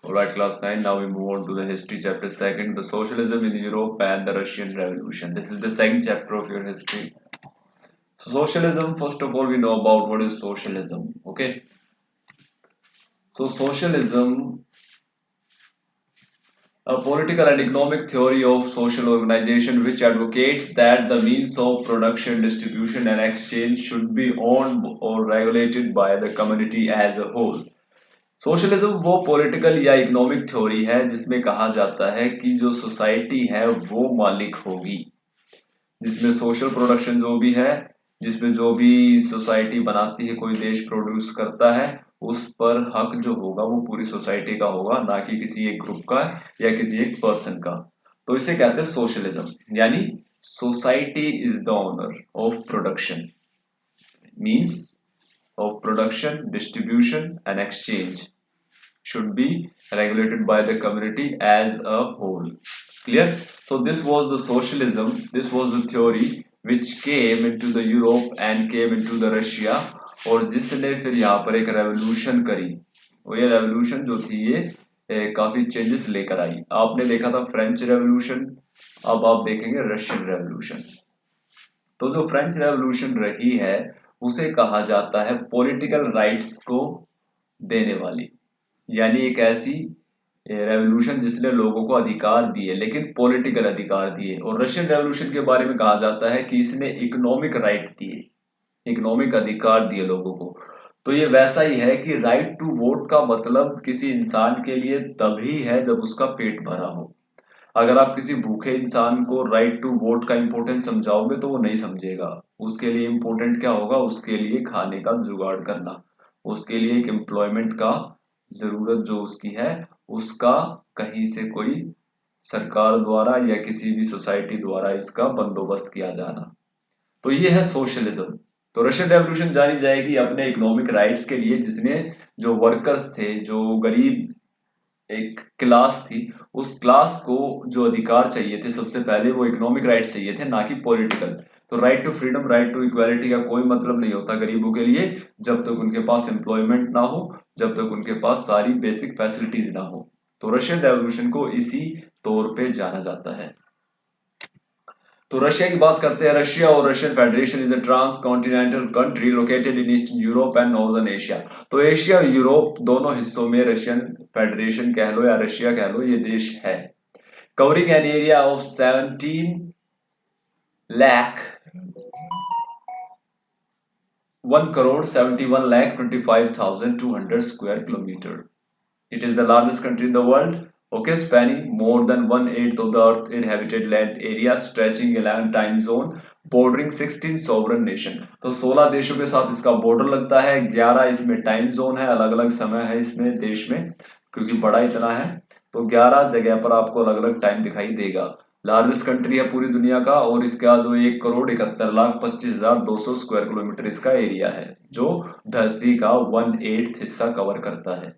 Alright, class 9. Now we move on to the history chapter second, the socialism in Europe and the Russian Revolution. This is the second chapter of your history. So socialism, first of all, we know about what is socialism. Okay. So socialism, a political and economic theory of social organization which advocates that the means of production, distribution, and exchange should be owned or regulated by the community as a whole. Socialism वो political या economic theory है जिसमें कहा जाता है कि जो society है वो मालिक होगी, जिसमें सोशल प्रोडक्शन जो भी है, जिसमें जो भी सोसाइटी बनाती है, कोई देश प्रोड्यूस करता है, उस पर हक जो होगा वो पूरी सोसाइटी का होगा, ना कि किसी एक ग्रुप का या किसी एक पर्सन का। तो इसे कहते हैं सोशलिज्म, यानी society is the owner of production, means of production, distribution, and exchange should be regulated by the community as a whole. Clear? So this was the socialism, this was the theory which came into the Europe and came into the Russia, और जिसने फिर यहाँ पर एक revolution करी। और ये revolution जो थी ये काफी चेंजेस लेकर आई। आपने देखा था फ्रेंच रेवोल्यूशन, अब आप देखेंगे रशियन रेवोल्यूशन। तो जो फ्रेंच रेवोल्यूशन रही है उसे कहा जाता है पॉलिटिकल राइट्स को देने वाली, यानी एक ऐसी रेवोल्यूशन जिसने लोगों को अधिकार दिए, लेकिन पॉलिटिकल अधिकार दिए। और रशियन रेवोल्यूशन के बारे में कहा जाता है कि इसने इकोनॉमिक राइट दिए, इकोनॉमिक अधिकार दिए लोगों को। तो ये वैसा ही है कि राइट टू वोट का मतलब किसी इंसान के लिए तभी है जब उसका पेट भरा हो। अगर आप किसी भूखे इंसान को राइट टू वोट का इंपॉर्टेंस समझाओगे तो वो नहीं समझेगा। उसके लिए इंपॉर्टेंट क्या होगा, उसके लिए खाने का जुगाड़ करना, उसके लिए एक एम्प्लॉयमेंट का जरूरत जो उसकी है, उसका कहीं से कोई सरकार द्वारा या किसी भी सोसाइटी द्वारा इसका बंदोबस्त किया जाना। तो ये है सोशलिज्म। तो रशियन रेवोल्यूशन जानी जाएगी अपने इकोनॉमिक राइट्स के लिए, जिसने जो वर्कर्स थे, जो गरीब एक क्लास थी, उस क्लास को जो अधिकार चाहिए थे सबसे पहले वो इकोनॉमिक राइट्स चाहिए थे, ना कि पॉलिटिकल। तो right to freedom, right to equality का कोई मतलब नहीं होता गरीबों के लिए जब तक उनके पास एम्प्लॉयमेंट ना हो, जब तक उनके पास सारी बेसिक फैसिलिटीज ना हो। तो रशियन रेवोल्यूशन को इसी तौर पे जाना जाता है। तो रशिया की बात करते हैं। रशिया और Russian federation is a transcontinental country located in eastern Europe and northern Asia. तो एशिया और यूरोप दोनों हिस्सों में रशियन फेडरेशन कह लो या रशिया कह लो, ये देश है। Covering an area of 17 lakh 1,71,25,200 square kilometer. It is the largest country in the world, okay, spanning more than 1/8 of the Earth inhabited land area, stretching 11 time zone, bordering 16 sovereign nation। तो 16 देशों के साथ इसका border लगता है, 11 इसमें time zone है, अलग अलग समय है इसमें देश में, क्योंकि बड़ा इतना है। तो 11 जगह पर आपको अलग अलग टाइम दिखाई देगा। लार्जेस्ट कंट्री है पूरी दुनिया का, और इसका जो 1,71,25,200 स्क्वायर किलोमीटर इसका एरिया है, जो धरती का 1/8 हिस्सा कवर करता है।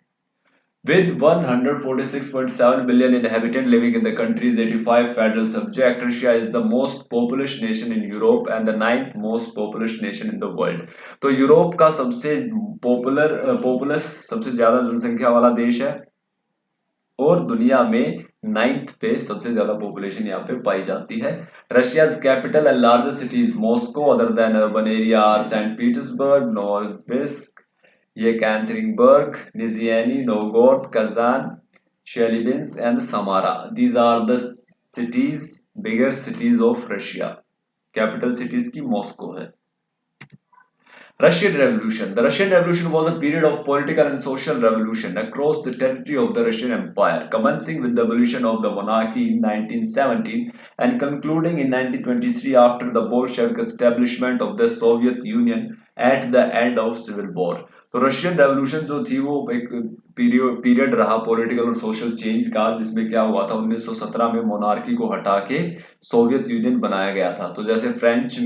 With 146.7 billion inhabitants living in the country's 85 federal subject, Russia is the most populous nation in Europe and the ninth most populous nation in the world। तो यूरोप का सबसे पॉपुलस सबसे ज्यादा जनसंख्या वाला देश है, और दुनिया में नाइन्थ पे सबसे ज्यादा पॉपुलेशन यहाँ पे पाई जाती है। Russia's capital and largest cities Moscow, other than urban area are saint Petersburg, Novosibirsk, Yekaterinburg, Niziani, Novgorod, Kazan, Chelyabinsk, and Samara. These are the cities, bigger cities of Russia. Capital cities की Moscow है। Russian Revolution. The Russian Revolution was a period of political and social revolution across the territory of the Russian Empire, commencing with the abolition of the monarchy in 1917 and concluding in 1923 after the Bolshevik establishment of the Soviet Union at the end of Civil War। तो Russian revolution जो थी वो एक period रहा political और social change का, जिसमें क्या हुआ था 1917 में मोनार्की को हटा के सोवियत यूनियन बनाया गया था। तो जैसे फ्रेंच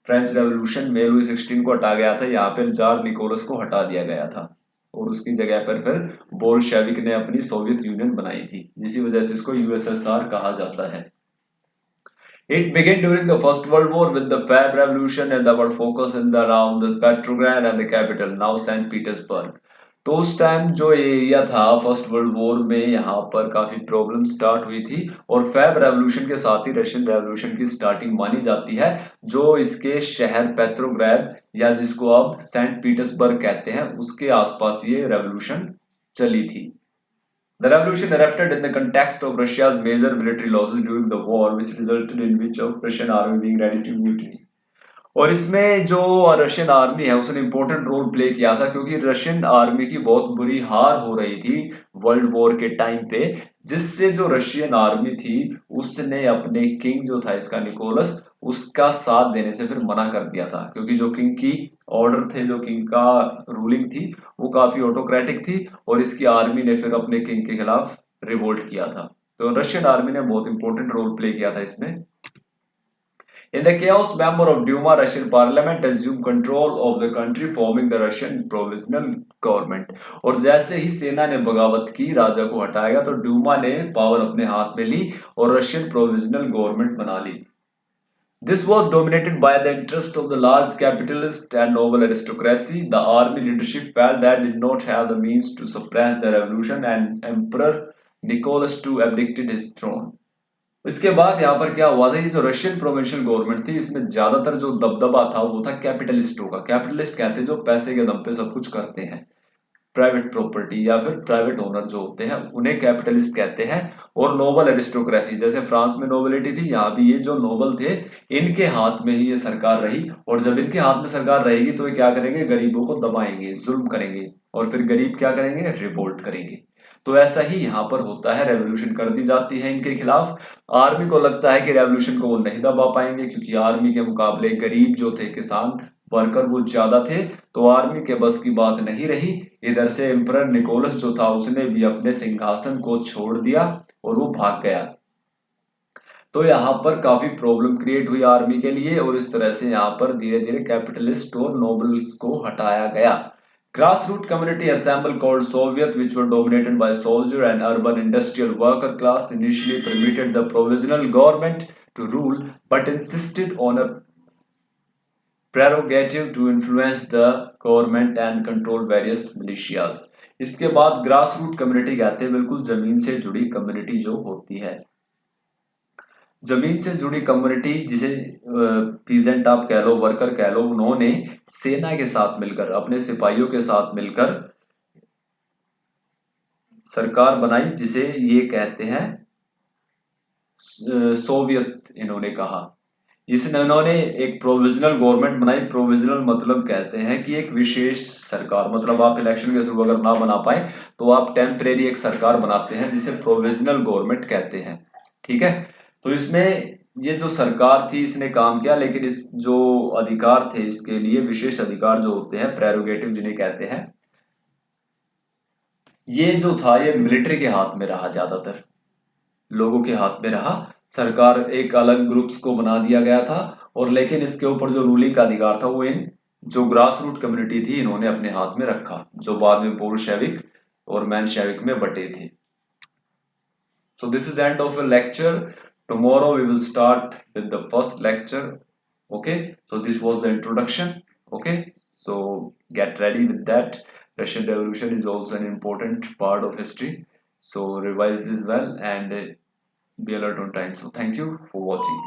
रेवोल्यूशन में लुई 16 को हटा गया था, यहाँ पर जार निकोलस को हटा दिया गया था, और उसकी जगह पर फिर बोल्शेविक ने अपनी सोवियत यूनियन बनाई थी, जिसी वजह से इसको यूएसएसआर कहा जाता है। It began during the First World War with the Feb Revolution and our focus in the around the Petrograd and the capital, now St. Petersburg। तो उस टाइम जो एरिया था फर्स्ट वर्ल्ड वॉर में, यहाँ पर काफी प्रॉब्लम स्टार्ट हुई थी, और फैब रेवोल्यूशन के साथ ही रशियन रेवोल्यूशन की स्टार्टिंग मानी जाती है, जो इसके शहर पेट्रोग्राद या जिसको अब सेंट पीटर्सबर्ग कहते हैं उसके आसपास ये रेवोल्यूशन चली थी। The revolution erupted in the context of Russia's major military losses during the war, which resulted in which of Russian army being ready to mutiny. और इसमें जो रशियन आर्मी है उसने इंपॉर्टेंट रोल प्ले किया था, क्योंकि रशियन आर्मी की बहुत बुरी हार हो रही थी वर्ल्ड वॉर के टाइम पे, जिससे जो रशियन आर्मी थी उसने अपने किंग जो था इसका निकोलस, उसका साथ देने से फिर मना कर दिया था, क्योंकि जो किंग की ऑर्डर थे, जो किंग का रूलिंग थी वो काफी ऑटोक्रेटिक थी, और इसकी आर्मी ने फिर अपने किंग के खिलाफ रिवोल्ट किया था। तो रशियन आर्मी ने बहुत इंपॉर्टेंट रोल प्ले किया था इसमें। In the chaos, member of Duma Russian parliament assumed control of the country, forming the Russian provisional government. और जैसे ही सेना ने बगावत की, राजा को हटाया गया, तो ड्यूमा ने पावर अपने हाथ में ली और रशियन प्रोविजनल गवर्नमेंट बना ली। This was dominated by the interest of the large capitalist and noble aristocracy. The army leadership felt that did not have the means to suppress the revolution, and Emperor Nicholas II abdicated his throne. इसके बाद यहाँ पर क्या हुआ था, ये जो Russian provincial government थी इसमें ज्यादातर जो दबदबा था वो था कैपिटलिस्टों का। कैपिटलिस्ट कहते हैं जो पैसे के दम पे सब कुछ करते हैं, प्राइवेट प्रॉपर्टी या फिर प्राइवेट ओनर जो होते हैं उन्हें कैपिटलिस्ट कहते हैं। और नोबल एरिस्टोक्रेसी, जैसे फ्रांस में नोबिलिटी थी, यहाँ भी ये जो नोबल थे इनके हाथ में ही ये सरकार रही, और जब इनके हाथ में सरकार रहेगी तो ये क्या करेंगे, गरीबों को दबाएंगे, जुल्म करेंगे, और फिर गरीब क्या करेंगे, रिवोल्ट करेंगे। तो ऐसा ही यहाँ पर होता है, रेवोल्यूशन कर दी जाती है इनके खिलाफ। आर्मी को लगता है कि रेवोल्यूशन को वो नहीं दबा पाएंगे, क्योंकि आर्मी के मुकाबले गरीब जो थे, किसान वर्कर, वो ज्यादा थे, तो आर्मी के बस की बात नहीं रही। इधर से एम्परर निकोलस जो था उसने भी अपने सिंहासन को छोड़ दिया और वो भाग गया। तो यहाँ पर काफी प्रॉब्लम क्रिएट हुई आर्मी के लिए, और इस तरह से यहाँ पर धीरे धीरे कैपिटलिस्ट और नोबल्स को हटाया गया। Grassroots community assembled called Soviet, which were dominated by soldier and urban industrial worker class, initially permitted the provisional government to rule, but insisted on a prerogative to influence the government and control various militias. इसके बाद grass root community कहते हैं बिल्कुल जमीन से जुड़ी community जो होती है, जमीन से जुड़ी कम्युनिटी जिसे पीजेंट आप कह लो, वर्कर कह लो, उन्होंने सेना के साथ मिलकर, अपने सिपाहियों के साथ मिलकर सरकार बनाई, जिसे ये कहते हैं सोवियत। इन्होंने कहा, इसने इन्होंने एक प्रोविजनल गवर्नमेंट बनाई। प्रोविजनल मतलब कहते हैं कि एक विशेष सरकार, मतलब आप इलेक्शन के थ्रू अगर ना बना पाए तो आप टेम्परेरी एक सरकार बनाते हैं, जिसे प्रोविजनल गवर्नमेंट कहते हैं। ठीक है, तो इसमें ये जो सरकार थी इसने काम किया, लेकिन इस जो अधिकार थे इसके लिए, विशेष अधिकार जो होते हैं, प्रेरोगेटिव जिन्हें कहते हैं, ये जो था ये मिलिट्री के हाथ में रहा, ज्यादातर लोगों के हाथ में रहा। सरकार एक अलग ग्रुप्स को बना दिया गया था, और लेकिन इसके ऊपर जो रूलिंग का अधिकार था वो इन जो ग्रास रूट कम्युनिटी थी इन्होंने अपने हाथ में रखा, जो बाद में बोल्शेविक और मेंशेविक में बटे थे। So this is the end of a lecture. Tomorrow we will start with the first lecture. Okay, so this was the introduction. Okay, so get ready with that. Russian Revolution is also an important part of history. So revise this well and be alert on time. So thank you for watching.